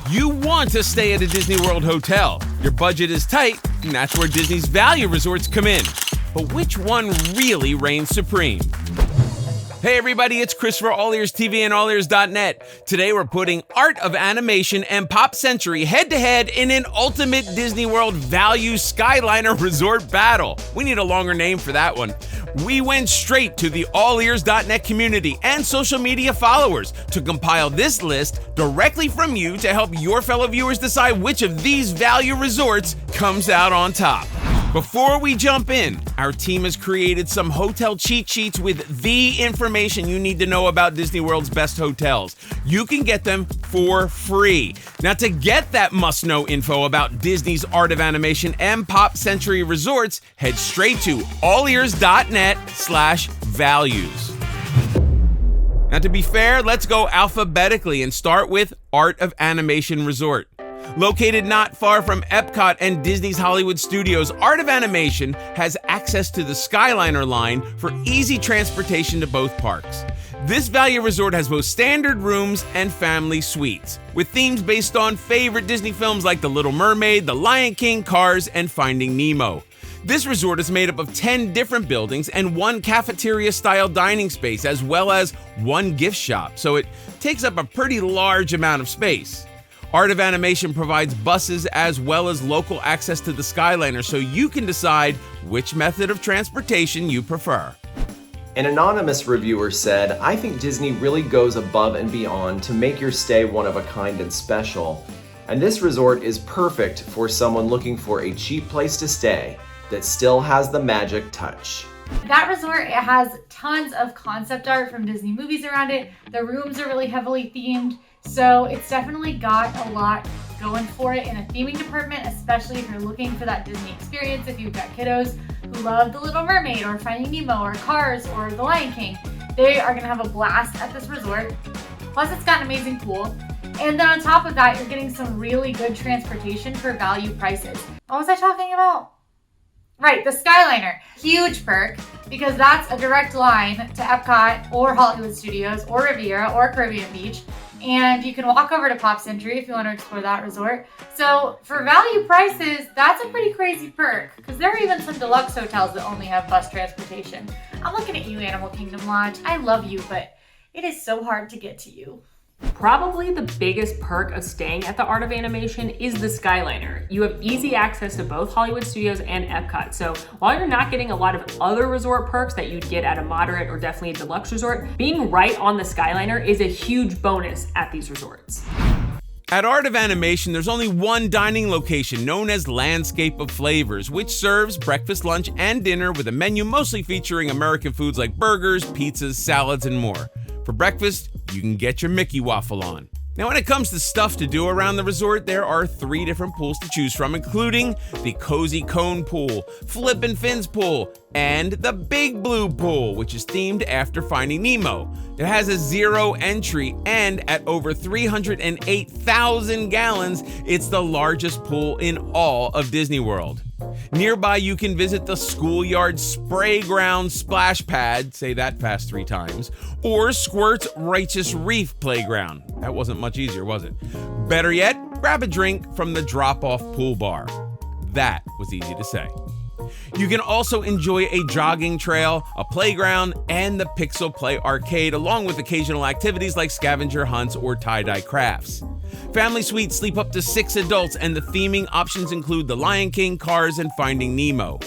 You want to stay at a Disney World hotel. Your budget is tight, and that's where Disney's value resorts come in. But which one really reigns supreme? Hey everybody, it's Chris for AllEars TV and AllEars.net. Today we're putting Art of Animation and Pop Century head-to-head in an ultimate Disney World value Skyliner resort battle. We need a longer name for that one. We went straight to the AllEars.net community and social media followers to compile this list directly from you to help your fellow viewers decide which of these value resorts comes out on top. Before we jump in, our team has created some hotel cheat sheets with the information you need to know about Disney World's best hotels. You can get them for free. Now, to get that must-know info about Disney's Art of Animation and Pop Century resorts, head straight to AllEars.net/values. Now, to be fair, let's go alphabetically and start with Art of Animation Resort. Located not far from Epcot and Disney's Hollywood Studios, Art of Animation has access to the Skyliner line for easy transportation to both parks. This value resort has both standard rooms and family suites, with themes based on favorite Disney films like The Little Mermaid, The Lion King, Cars, and Finding Nemo. This resort is made up of 10 different buildings and one cafeteria-style dining space, as well as one gift shop, so it takes up a pretty large amount of space. Art of Animation provides buses as well as local access to the Skyliner, so you can decide which method of transportation you prefer. An anonymous reviewer said, "I think Disney really goes above and beyond to make your stay one of a kind and special. And this resort is perfect for someone looking for a cheap place to stay that still has the magic touch." That resort, it has tons of concept art from Disney movies around it. The rooms are really heavily themed. So it's definitely got a lot going for it in a theming department, especially if you're looking for that Disney experience. If you've got kiddos who love The Little Mermaid or Finding Nemo or Cars or The Lion King, they are gonna have a blast at this resort. Plus it's got an amazing pool. And then on top of that, you're getting some really good transportation for value prices. What was I talking about? Right, the Skyliner. Huge perk, because that's a direct line to Epcot or Hollywood Studios or Riviera or Caribbean Beach. And you can walk over to Pop Century if you want to explore that resort. So for value prices, that's a pretty crazy perk, because there are even some deluxe hotels that only have bus transportation. I'm looking at you, Animal Kingdom Lodge. I love you, but it is so hard to get to you. Probably the biggest perk of staying at the Art of Animation is the Skyliner. You have easy access to both Hollywood Studios and Epcot. So while you're not getting a lot of other resort perks that you'd get at a moderate or definitely a deluxe resort, being right on the Skyliner is a huge bonus at these resorts. At Art of Animation, there's only one dining location known as Landscape of Flavors, which serves breakfast, lunch, and dinner with a menu mostly featuring American foods like burgers, pizzas, salads, and more. For breakfast, you can get your Mickey waffle on. Now, when it comes to stuff to do around the resort, there are 3 different pools to choose from, including the Cozy Cone Pool, Flippin' Fins Pool, and the Big Blue Pool, which is themed after Finding Nemo. It has a 0 entry, and at over 308,000 gallons, it's the largest pool in all of Disney World. Nearby, you can visit the Schoolyard Spray Ground Splash Pad, say that fast 3 times, or Squirt's Righteous Reef Playground. That wasn't much easier, was it? Better yet, grab a drink from the drop-off pool bar. That was easy to say. You can also enjoy a jogging trail, a playground, and the Pixel Play Arcade, along with occasional activities like scavenger hunts or tie-dye crafts. Family suites sleep up to 6 adults, and the theming options include The Lion King, Cars, and Finding Nemo.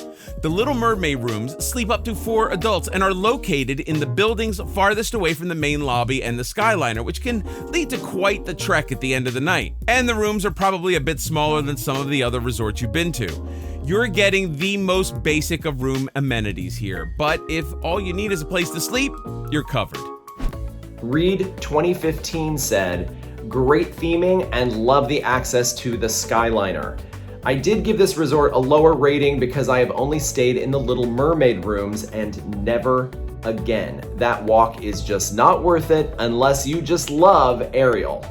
The Little Mermaid rooms sleep up to 4 adults and are located in the buildings farthest away from the main lobby and the Skyliner, which can lead to quite the trek at the end of the night. And the rooms are probably a bit smaller than some of the other resorts you've been to. You're getting the most basic of room amenities here, but if all you need is a place to sleep, you're covered. Reed 2015 said, "Great theming and love the access to the Skyliner. I did give this resort a lower rating because I have only stayed in the Little Mermaid rooms and never again. That walk is just not worth it unless you just love Ariel."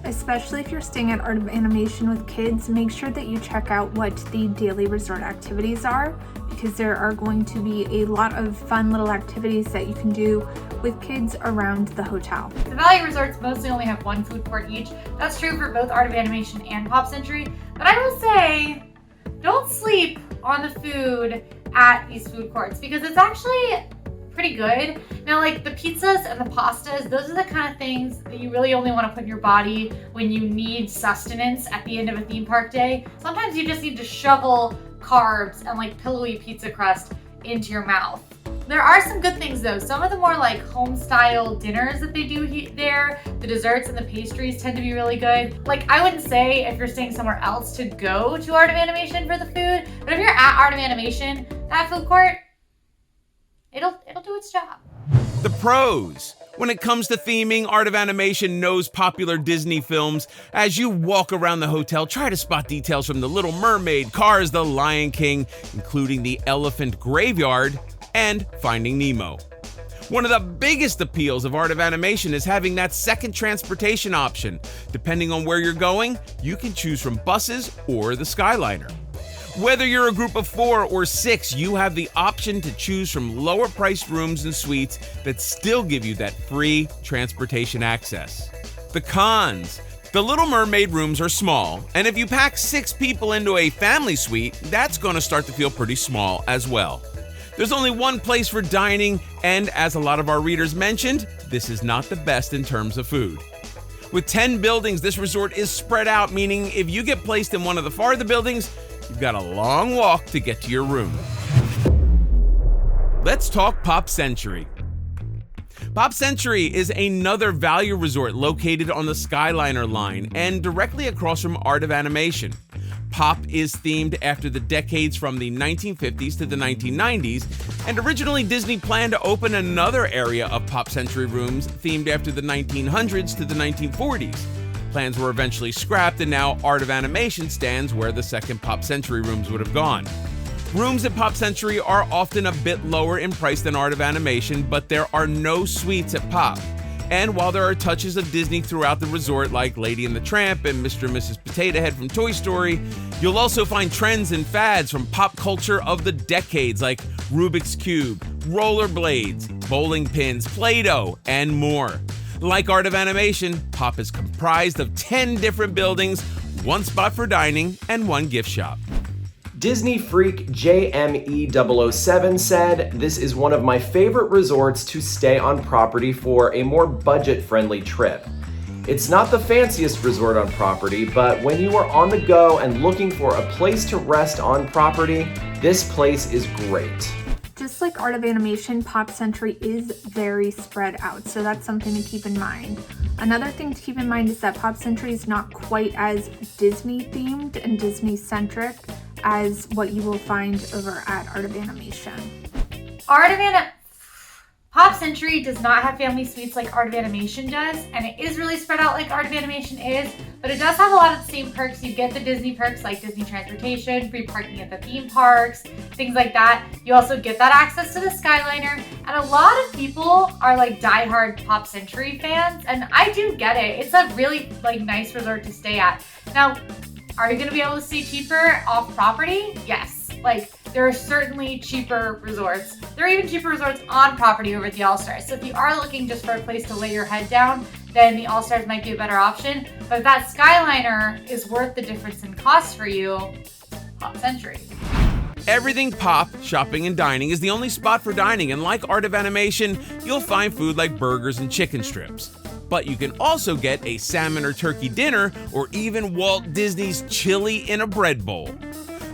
Especially if you're staying at Art of Animation with kids, make sure that you check out what the daily resort activities are, because there are going to be a lot of fun little activities that you can do with kids around the hotel. The value resorts mostly only have one food court each. That's true for both Art of Animation and Pop Century. But I will say, don't sleep on the food at these food courts because it's actually pretty good. Now, like the pizzas and the pastas, those are the kind of things that you really only want to put in your body when you need sustenance at the end of a theme park day. Sometimes you just need to shovel carbs and like pillowy pizza crust into your mouth. There are some good things though. Some of the more like home style dinners that they do there, the desserts and the pastries tend to be really good. Like I wouldn't say if you're staying somewhere else to go to Art of Animation for the food, but if you're at Art of Animation, that food court, it'll do its job. The pros. When it comes to theming, Art of Animation knows popular Disney films. As you walk around the hotel, try to spot details from The Little Mermaid, Cars, The Lion King, including the Elephant Graveyard, and Finding Nemo. One of the biggest appeals of Art of Animation is having that second transportation option. Depending on where you're going, you can choose from buses or the Skyliner. Whether you're a group of 4 or 6, you have the option to choose from lower priced rooms and suites that still give you that free transportation access. The cons. The Little Mermaid rooms are small, and if you pack 6 people into a family suite, that's going to start to feel pretty small as well. There's only one place for dining, and as a lot of our readers mentioned, this is not the best in terms of food. With 10 buildings, this resort is spread out, meaning if you get placed in one of the farther buildings, you've got a long walk to get to your room. Let's talk Pop Century. Pop Century is another value resort located on the Skyliner line and directly across from Art of Animation. Pop is themed after the decades from the 1950s to the 1990s, and originally Disney planned to open another area of Pop Century rooms themed after the 1900s to the 1940s. Plans were eventually scrapped, and now Art of Animation stands where the second Pop Century rooms would have gone. Rooms at Pop Century are often a bit lower in price than Art of Animation, but there are no suites at Pop. And while there are touches of Disney throughout the resort, like Lady and the Tramp and Mr. and Mrs. Potato Head from Toy Story, you'll also find trends and fads from pop culture of the decades, like Rubik's Cube, rollerblades, bowling pins, Play-Doh, and more. Like Art of Animation, Pop is comprised of 10 different buildings, 1 spot for dining, and 1 gift shop. Disney freak JME007 said, "This is one of my favorite resorts to stay on property for a more budget-friendly trip. It's not the fanciest resort on property, but when you are on the go and looking for a place to rest on property, this place is great." Just like Art of Animation, Pop Century is very spread out, so that's something to keep in mind. Another thing to keep in mind is that Pop Century is not quite as Disney themed and Disney centric as what you will find over at Art of Animation. Pop Century does not have family suites like Art of Animation does, and it is really spread out like Art of Animation is, but it does have a lot of the same perks. You get the Disney perks like Disney transportation, free parking at the theme parks, things like that. You also get that access to the Skyliner, and a lot of people are like diehard Pop Century fans, and I do get it. It's a really like nice resort to stay at. Now, are you gonna be able to stay cheaper off property? Yes. Like, there are certainly cheaper resorts. There are even cheaper resorts on property over at the All-Stars. So if you are looking just for a place to lay your head down, then the All-Stars might be a better option. But if that Skyliner is worth the difference in cost for you, Pop Century. Everything Pop, shopping and dining is the only spot for dining, and like Art of Animation, you'll find food like burgers and chicken strips. But you can also get a salmon or turkey dinner, or even Walt Disney's chili in a bread bowl.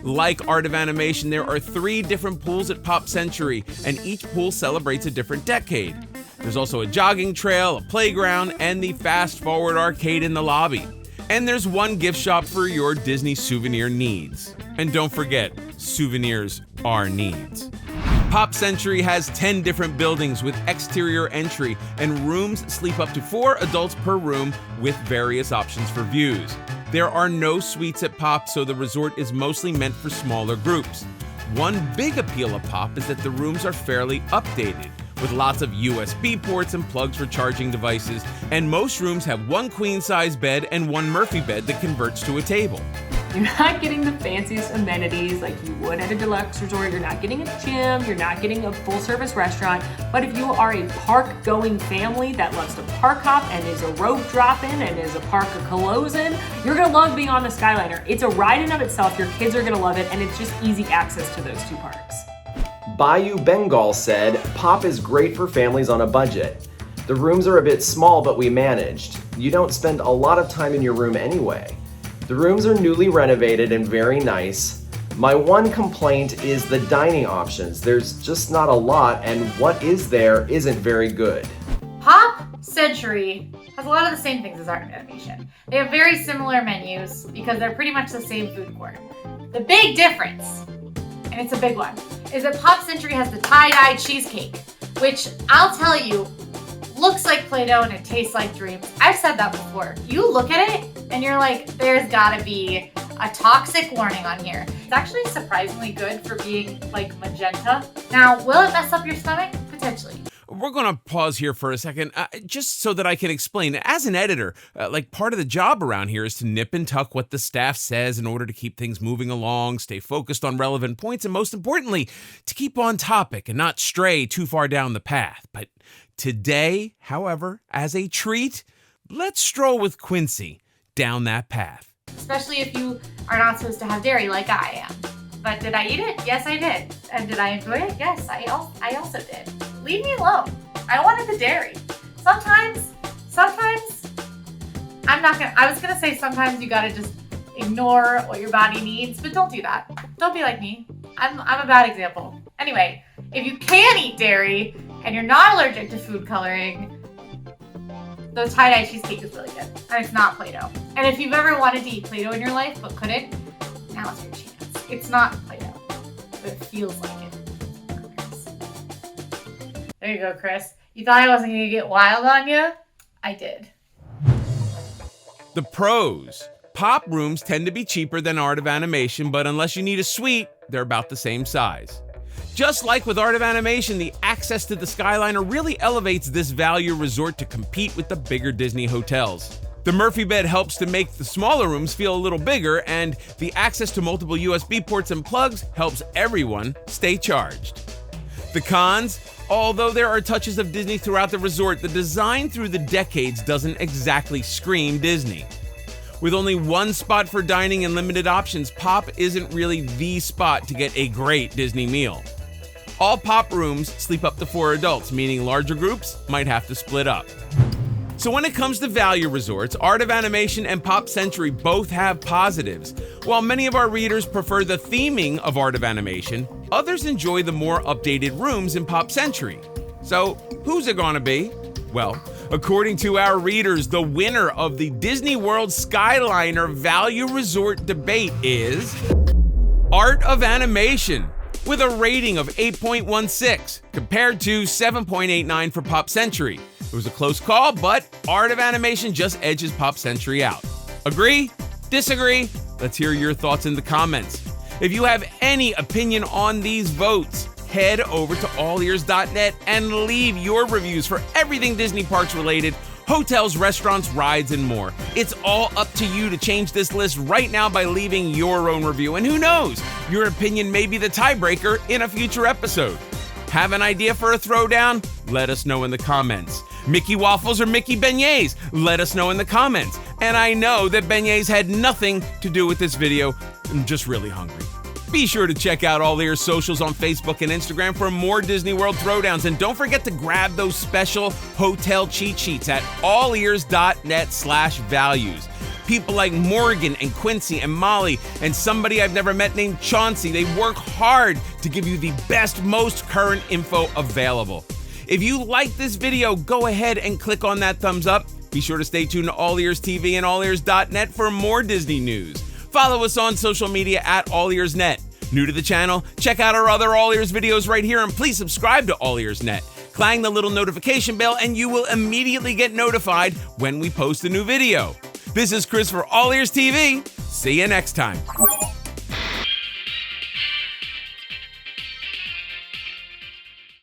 Like Art of Animation, there are 3 different pools at Pop Century, and each pool celebrates a different decade. There's also a jogging trail, a playground, and the fast-forward arcade in the lobby. And there's 1 gift shop for your Disney souvenir needs. And don't forget, souvenirs are needs. Pop Century has 10 different buildings with exterior entry, and rooms sleep up to 4 adults per room with various options for views. There are no suites at Pop, so the resort is mostly meant for smaller groups. One big appeal of Pop is that the rooms are fairly updated, with lots of USB ports and plugs for charging devices, and most rooms have 1 queen-size bed and 1 Murphy bed that converts to a table. You're not getting the fanciest amenities like you would at a deluxe resort. You're not getting a gym. You're not getting a full-service restaurant. But if you are a park-going family that loves to park hop and is a rope drop-in and is a park-a-close-in, you're gonna love being on the Skyliner. It's a ride in of itself. Your kids are gonna love it, and it's just easy access to those two parks. Bayou Bengal said, Pop is great for families on a budget. The rooms are a bit small, but we managed. You don't spend a lot of time in your room anyway. The rooms are newly renovated and very nice. My one complaint is the dining options. There's just not a lot, and what is there isn't very good. Pop Century has a lot of the same things as Art of Animation. They have very similar menus because they're pretty much the same food court. The big difference, and it's a big one, is that Pop Century has the tie-dye cheesecake, which I'll tell you, looks like Play-Doh and it tastes like dreams. I've said that before. You look at it and you're like, there's gotta be a toxic warning on here. It's actually surprisingly good for being like magenta. Now, will it mess up your stomach? Potentially. We're going to pause here for a second, just so that I can explain. As an editor, part of the job around here is to nip and tuck what the staff says in order to keep things moving along, stay focused on relevant points, and most importantly, to keep on topic and not stray too far down the path. But today, however, as a treat, let's stroll with Quincy down that path. Especially if you are not supposed to have dairy like I am. But did I eat it? Yes, I did. And did I enjoy it? Yes, I also did. Leave me alone. I wanted the dairy. Sometimes, I was gonna say sometimes you gotta just ignore what your body needs, but don't do that. Don't be like me. I'm a bad example. Anyway, if you can eat dairy and you're not allergic to food coloring, the tie-dye cheesecake is really good. And it's not Play-Doh. And if you've ever wanted to eat Play-Doh in your life but couldn't, now's your chance. It's not Play-Doh, but it feels like it. There you go, Chris. You thought I wasn't gonna get wild on you? I did. The pros. Pop rooms tend to be cheaper than Art of Animation, but unless you need a suite, they're about the same size. Just like with Art of Animation, the access to the Skyliner really elevates this value resort to compete with the bigger Disney hotels. The Murphy bed helps to make the smaller rooms feel a little bigger, and the access to multiple USB ports and plugs helps everyone stay charged. The cons? Although there are touches of Disney throughout the resort, the design through the decades doesn't exactly scream Disney. With only one spot for dining and limited options, Pop isn't really the spot to get a great Disney meal. All Pop rooms sleep up to 4 adults, meaning larger groups might have to split up. So when it comes to value resorts, Art of Animation and Pop Century both have positives. While many of our readers prefer the theming of Art of Animation, others enjoy the more updated rooms in Pop Century. So who's it gonna be? Well, according to our readers, the winner of the Disney World Skyliner Value Resort debate is Art of Animation, with a rating of 8.16 compared to 7.89 for Pop Century. It was a close call, but Art of Animation just edges Pop Century out. Agree? Disagree? Let's hear your thoughts in the comments. If you have any opinion on these votes, head over to AllEars.net and leave your reviews for everything Disney Parks related, hotels, restaurants, rides, and more. It's all up to you to change this list right now by leaving your own review. And who knows, your opinion may be the tiebreaker in a future episode. Have an idea for a throwdown? Let us know in the comments. Mickey Waffles or Mickey Beignets? Let us know in the comments. And I know that beignets had nothing to do with this video. I'm just really hungry. Be sure to check out AllEars socials on Facebook and Instagram for more Disney World throwdowns. And don't forget to grab those special hotel cheat sheets at AllEars.net/values. People like Morgan and Quincy and Molly and somebody I've never met named Chauncey, they work hard to give you the best, most current info available. If you like this video, go ahead and click on that thumbs up. Be sure to stay tuned to AllEars TV and AllEars.net for more Disney news. Follow us on social media at AllEars.net. New to the channel? Check out our other AllEars videos right here, and please subscribe to AllEars.net. Clang the little notification bell and you will immediately get notified when we post a new video. This is Chris for AllEars TV. See you next time.